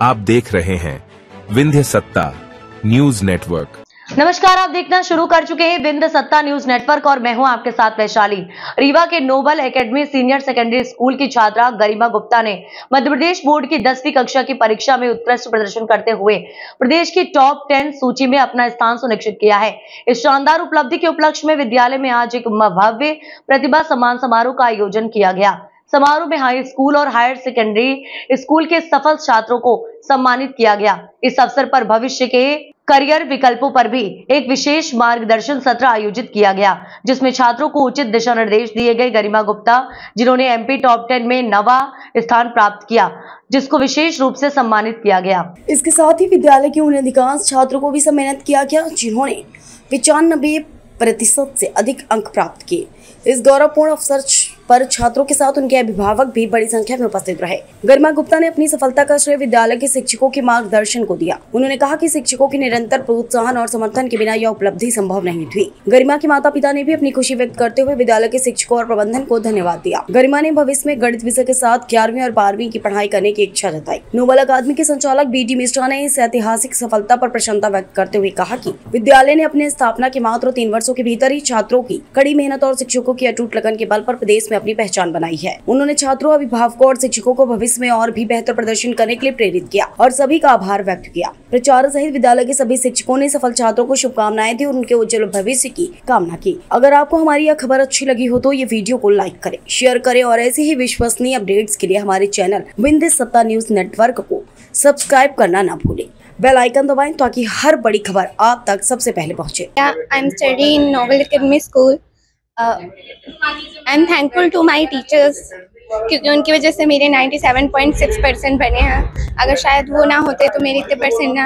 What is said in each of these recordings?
आप देख रहे हैं विंध्य सत्ता न्यूज नेटवर्क। नमस्कार, आप देखना शुरू कर चुके हैं विंध्य सत्ता न्यूज नेटवर्क और मैं हूं आपके साथ वैशाली। रीवा के Noble Academy senior secondary school की छात्रा गरिमा गुप्ता ने मध्य प्रदेश बोर्ड की 10वीं कक्षा की परीक्षा में उत्कृष्ट प्रदर्शन करते हुए प्रदेश की टॉप 10 सूची में अपना स्थान सुनिश्चित किया है। इस शानदार उपलब्धि के उपलक्ष्य में विद्यालय में आज एक भव्य प्रतिभा सम्मान समारोह का आयोजन किया गया। समारोह में हाई स्कूल और हायर सेकेंडरी स्कूल के सफल छात्रों को सम्मानित किया गया। इस अवसर पर भविष्य के करियर विकल्पों पर भी एक विशेष मार्गदर्शन सत्र आयोजित किया गया, जिसमें छात्रों को उचित दिशा निर्देश दिए गए। गरिमा गुप्ता, जिन्होंने एमपी टॉप 10 में 9वां स्थान प्राप्त किया, जिसको विशेष रूप से सम्मानित किया गया। इसके साथ ही विद्यालय के उन अधिकांश छात्रों को भी सम्मानित किया गया जिन्होंने 95% से अधिक अंक प्राप्त किए। इस गौरवपूर्ण अवसर पर छात्रों के साथ उनके अभिभावक भी बड़ी संख्या में उपस्थित रहे। गरिमा गुप्ता ने अपनी सफलता का श्रेय विद्यालय के शिक्षकों के मार्गदर्शन को दिया। उन्होंने कहा कि शिक्षकों के निरंतर प्रोत्साहन और समर्थन के बिना यह उपलब्धि संभव नहीं थी। गरिमा के माता पिता ने भी अपनी खुशी व्यक्त करते हुए विद्यालय के शिक्षकों और प्रबंधन को धन्यवाद दिया। गरिमा ने भविष्य में गणित विषय के साथ 11वीं और 12वीं की पढ़ाई करने की इच्छा जताई। नोबल अकादमी के संचालक BD मिश्रा ने इस ऐतिहासिक सफलता पर प्रसन्नता व्यक्त करते हुए कहा कि विद्यालय ने अपने स्थापना के मात्र 3 वर्षों के भीतर ही छात्रों की कड़ी मेहनत और शिक्षकों की अटूट लगन के बल पर प्रदेश में अपनी पहचान बनाई है। उन्होंने छात्रों, अभिभावकों और शिक्षकों को भविष्य में और भी बेहतर प्रदर्शन करने के लिए प्रेरित किया और सभी का आभार व्यक्त किया। प्राचार्य सहित विद्यालय के सभी शिक्षकों ने सफल छात्रों को शुभकामनाएं दी और उनके उज्जवल भविष्य की कामना की। अगर आपको हमारी यह खबर अच्छी लगी हो तो ये वीडियो को लाइक करें, शेयर करें और ऐसे ही विश्वसनीय अपडेट्स के लिए हमारे चैनल विंध्य सत्ता न्यूज नेटवर्क को सब्सक्राइब करना न भूलें। बेल आइकन दबाएं ताकि हर बड़ी खबर आप तक सबसे पहले पहुंचे। I am study in Noble Academy school. I am thankful to my teachers क्योंकि उनकी वजह से मेरे 97.6% बने हैं। अगर शायद वो ना होते तो मेरे इतने परसेंट ना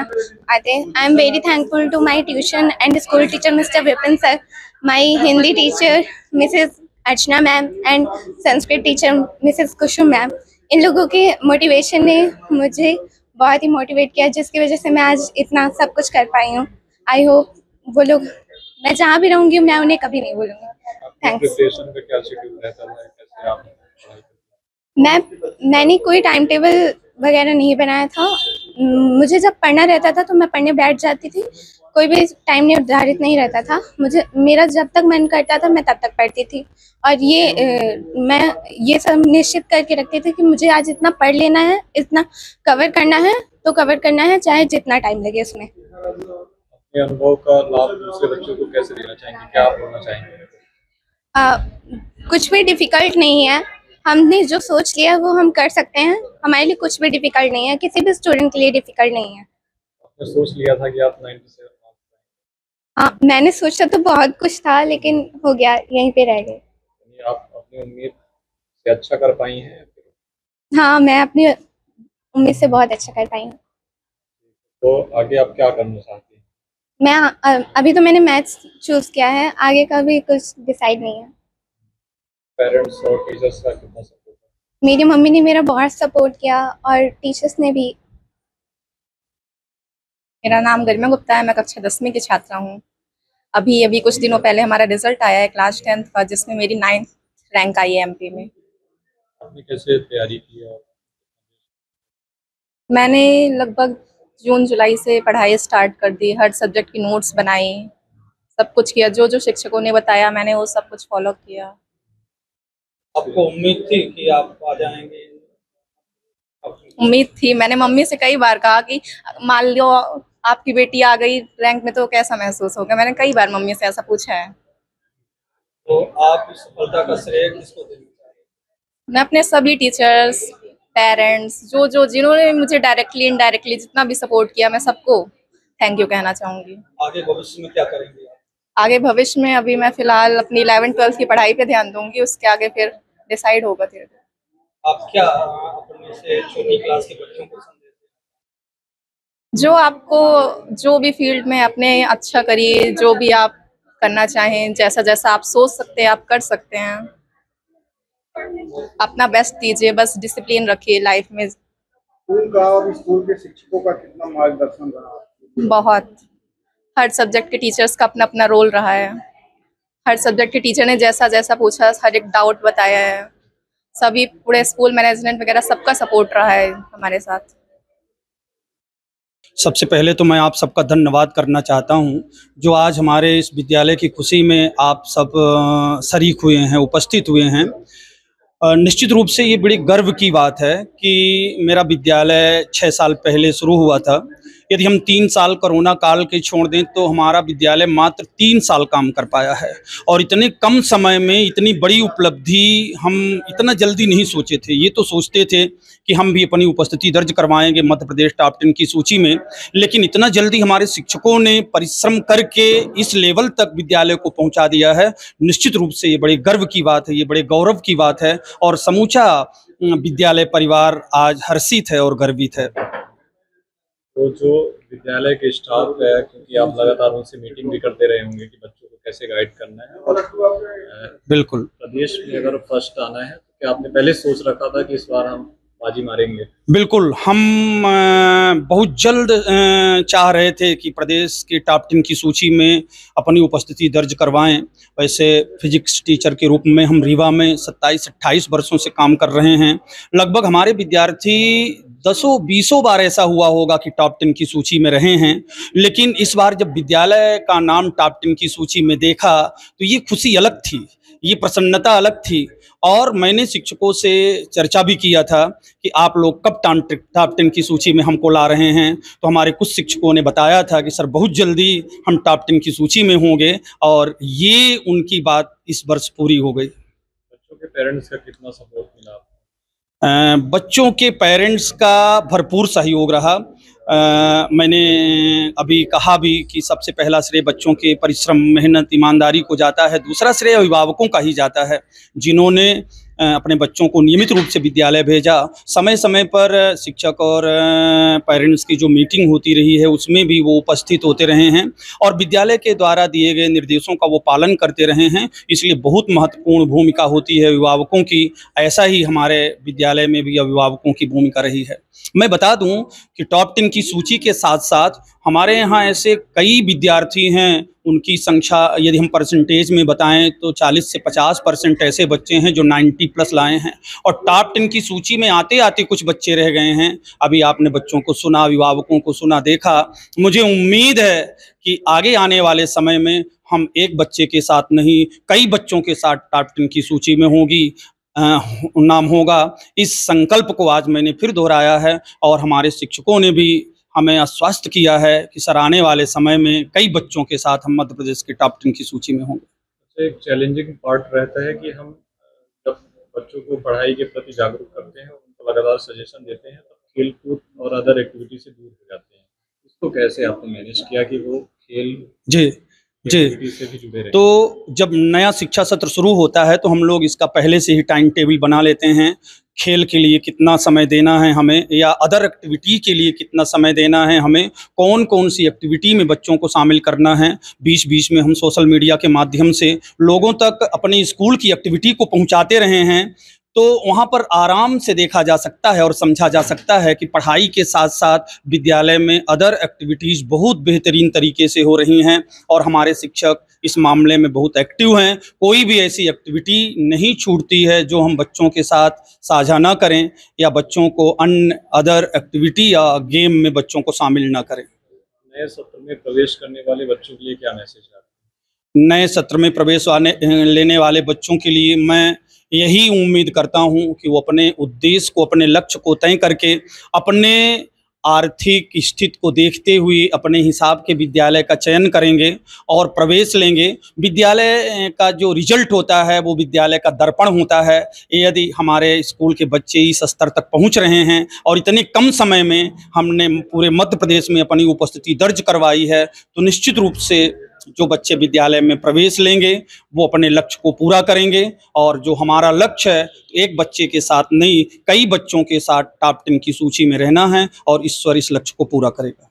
आते। I am very thankful to my tuition and school teacher Mr Vipin sir, my Hindi teacher Mrs Archana ma'am and Sanskrit teacher Mrs Kusum ma'am. इन लोगों के मोटिवेशन ने मुझे बहुत ही मोटिवेट किया, जिसकी वजह से मैं आज इतना सब कुछ कर पाई हूँ। आई होप वो लोग, मैं जहाँ भी रहूँगी मैं उन्हें कभी नहीं भूलूंगी। थैंक्स। मैंने कोई टाइम टेबल वगैरह नहीं बनाया था। मुझे जब पढ़ना रहता था तो मैं पढ़ने बैठ जाती थी। कोई भी टाइम निर्धारित नहीं रहता था। मेरा जब तक मन करता था मैं तब तक पढ़ती थी और मैं ये सब निश्चित करके रखती थी कि मुझे आज इतना पढ़ लेना है, इतना कवर करना है तो कवर करना है, चाहे जितना टाइम लगे उसमें। अपने अनुभव का लाभ दूसरे बच्चों को कैसे देना चाहेंगे, क्या आप बोलना चाहेंगे? कुछ भी डिफिकल्ट नहीं है। हमने जो सोच लिया वो हम कर सकते हैं। हमारे लिए कुछ भी डिफिकल्ट नहीं है, किसी भी स्टूडेंट के लिए डिफिकल्ट नहीं है। आपने सोच लिया था कि आप 97? हाँ, मैंने सोचा तो बहुत कुछ था लेकिन हो गया, यहीं पे रह गए। आप अपनी उम्मीद से अच्छा कर पाई हैं? हाँ, मैं अपनी उम्मीद से बहुत अच्छा कर पाई हूँ। तो आगे आप क्या करना चाहती हैं? मैं अभी तो मैंने मैथ्स चूज किया है, आगे का भी कुछ डिसाइड नहीं है। पेरेंट्स और टीचर्स का कितना सपोर्ट है? मेरी मम्मी ने मेरा बहुत सपोर्ट किया और टीचर्स ने भी। मेरा नाम गरिमा गुप्ता है, मैं कक्षा 10वीं की छात्रा हूँ। अभी कुछ दिनों पहले हमारा रिजल्ट आया है क्लास 10th का, जिसमें मेरी 9th रैंक आई है MP में। आपने कैसे तैयारी की है? मैंने लगभग जून जुलाई से पढ़ाई स्टार्ट कर दी, हर सब्जेक्ट की नोट्स बनाई, सब कुछ किया, जो जो शिक्षकों ने बताया मैंने वो सब कुछ फॉलो किया। आपको उम्मीद थी कि आप आ जाएंगे? उम्मीद थी। मैंने मम्मी से कई बार कहा कि मान लो आपकी बेटी आ गई रैंक में तो कैसा महसूस होगा। मैंने कई बार मम्मी से ऐसा पूछा है। तो आप इस सफलता का श्रेय किसको देना चाहेंगे? मैं अपने सभी टीचर्स, पेरेंट्स, जो जिन्होंने मुझे डायरेक्टली इनडायरेक्टली जितना भी सपोर्ट किया, मैं सबको थैंक यू कहना चाहूँगी। आगे भविष्य में क्या करेंगे? आगे भविष्य में अभी मैं फिलहाल अपनी 11th-12th की पढ़ाई पे ध्यान दूंगी, उसके आगे फिर डिसाइड होगा धीरे धीरे। आप क्या अपने से छोटी क्लास के बच्चों को संदेश दें? जो आपको जो भी फील्ड में अपने अच्छा करिए, जो भी आप करना चाहें, जैसा जैसा आप सोच सकते हैं आप कर सकते हैं। अपना बेस्ट दीजिए, बस डिसिप्लिन रखिए लाइफ में। स्कूल का और स्कूल के शिक्षकों का कितना मार्गदर्शन रहा? बहुत। हर सब्जेक्ट के टीचर्स का अपना अपना रोल रहा है। हर सब्जेक्ट के टीचर ने जैसा जैसा पूछा, हर एक डाउट बताया है। सभी पूरे स्कूल मैनेजमेंट वगैरह सबका सपोर्ट रहा है हमारे साथ। सबसे पहले तो मैं आप सबका धन्यवाद करना चाहता हूं, जो आज हमारे इस विद्यालय की खुशी में आप सब शरीक हुए हैं, उपस्थित हुए हैं। निश्चित रूप से ये बड़ी गर्व की बात है कि मेरा विद्यालय 6 साल पहले शुरू हुआ था। यदि हम 3 साल कोरोना काल के छोड़ दें तो हमारा विद्यालय मात्र 3 साल काम कर पाया है, और इतने कम समय में इतनी बड़ी उपलब्धि हम इतना जल्दी नहीं सोचे थे। ये तो सोचते थे कि हम भी अपनी उपस्थिति दर्ज करवाएंगे मध्य प्रदेश टॉप 10 की सूची में, लेकिन इतना जल्दी हमारे शिक्षकों ने परिश्रम करके इस लेवल तक विद्यालय को पहुंचा दिया है। निश्चित रूप से ये बड़े गर्व की बात है, ये बड़े गौरव की बात है, और समूचा विद्यालय परिवार आज हर्षित है और गर्वित है। तो जो विद्यालय के स्टाफ है, क्योंकि आप लगातार उनसे मीटिंग भी करते रहे होंगे कि बच्चों को कैसे गाइड करना है, और बिल्कुल प्रदेश में अगर फर्स्ट आना है तो क्या आपने पहले सोच रखा था कि इस बार हम बाजी मारेंगे? बिल्कुल, हम बहुत जल्द चाह रहे थे कि प्रदेश के टॉप 10 की सूची में अपनी उपस्थिति दर्ज करवाएं। वैसे फिजिक्स टीचर के रूप में हम रीवा में 27-28 वर्षों से काम कर रहे हैं। लगभग हमारे विद्यार्थी 10-20 बार ऐसा हुआ होगा कि टॉप 10 की सूची में रहे हैं, लेकिन इस बार जब विद्यालय का नाम टॉप 10 की सूची में देखा तो ये खुशी अलग थी, ये प्रसन्नता अलग थी। और मैंने शिक्षकों से चर्चा भी किया था कि आप लोग कब टॉप 10 की सूची में हमको ला रहे हैं, तो हमारे कुछ शिक्षकों ने बताया था कि सर बहुत जल्दी हम टॉप 10 की सूची में होंगे, और ये उनकी बात इस वर्ष पूरी हो गई। बच्चों के पेरेंट्स का कितना सपोर्ट मिला? बच्चों के पेरेंट्स का भरपूर सहयोग रहा। मैंने अभी कहा भी कि सबसे पहला श्रेय बच्चों के परिश्रम, मेहनत, ईमानदारी को जाता है। दूसरा श्रेय अभिभावकों का ही जाता है, जिन्होंने अपने बच्चों को नियमित रूप से विद्यालय भेजा। समय समय पर शिक्षक और पेरेंट्स की जो मीटिंग होती रही है उसमें भी वो उपस्थित होते रहे हैं, और विद्यालय के द्वारा दिए गए निर्देशों का वो पालन करते रहे हैं। इसलिए बहुत महत्वपूर्ण भूमिका होती है अभिभावकों की। ऐसा ही हमारे विद्यालय में भी अभिभावकों की भूमिका रही है। मैं बता दूं कि टॉप 10 की सूची के साथ साथ हमारे यहाँ ऐसे कई विद्यार्थी हैं, उनकी संख्या यदि हम परसेंटेज में बताएं तो 40 से 50% ऐसे बच्चे हैं जो 90+ लाए हैं, और टॉप 10 की सूची में आते आते कुछ बच्चे रह गए हैं। अभी आपने बच्चों को सुना, अभिभावकों को सुना, देखा। मुझे उम्मीद है कि आगे आने वाले समय में हम एक बच्चे के साथ नहीं, कई बच्चों के साथ टॉप 10 की सूची में नाम होगा। इस संकल्प को आज मैंने फिर दोहराया है, और हमारे शिक्षकों ने भी हमें आश्वस्त किया है कि सर आने वाले समय में कई बच्चों के साथ हम मध्य प्रदेश के टॉप 10 की सूची में होंगे। एक चैलेंजिंग पार्ट रहता है कि हम जब बच्चों को पढ़ाई के प्रति जागरूक करते हैं, उनको लगातार सजेशन देते हैं, तब खेल कूद और अदर एक्टिविटी से दूर हो जाते हैं। इसको कैसे आपने मैनेज किया कि वो खेल जी तो जब नया शिक्षा सत्र शुरू होता है तो हम लोग इसका पहले से ही टाइम टेबल बना लेते हैं। खेल के लिए कितना समय देना है हमें, या अदर एक्टिविटी के लिए कितना समय देना है हमें, कौन कौन सी एक्टिविटी में बच्चों को शामिल करना है। बीच बीच में हम सोशल मीडिया के माध्यम से लोगों तक अपने स्कूल की एक्टिविटी को पहुंचाते रहे हैं, तो वहाँ पर आराम से देखा जा सकता है और समझा जा सकता है कि पढ़ाई के साथ साथ विद्यालय में अदर एक्टिविटीज़ बहुत बेहतरीन तरीके से हो रही हैं, और हमारे शिक्षक इस मामले में बहुत एक्टिव हैं। कोई भी ऐसी एक्टिविटी नहीं छूटती है जो हम बच्चों के साथ साझा ना करें, या बच्चों को अन्य अदर एक्टिविटी या गेम में बच्चों को शामिल ना करें। नए सत्र में प्रवेश करने वाले बच्चों के लिए क्या मैसेज है? नए सत्र में प्रवेश लेने वाले बच्चों के लिए मैं यही उम्मीद करता हूं कि वो अपने उद्देश्य को, अपने लक्ष्य को तय करके, अपने आर्थिक स्थिति को देखते हुए अपने हिसाब के विद्यालय का चयन करेंगे और प्रवेश लेंगे। विद्यालय का जो रिजल्ट होता है वो विद्यालय का दर्पण होता है। यदि हमारे स्कूल के बच्चे इस स्तर तक पहुंच रहे हैं और इतने कम समय में हमने पूरे मध्य प्रदेश में अपनी उपस्थिति दर्ज करवाई है, तो निश्चित रूप से जो बच्चे विद्यालय में प्रवेश लेंगे वो अपने लक्ष्य को पूरा करेंगे। और जो हमारा लक्ष्य है, एक बच्चे के साथ नहीं, कई बच्चों के साथ टॉप 10 की सूची में रहना है, और ईश्वर इस लक्ष्य को पूरा करेगा।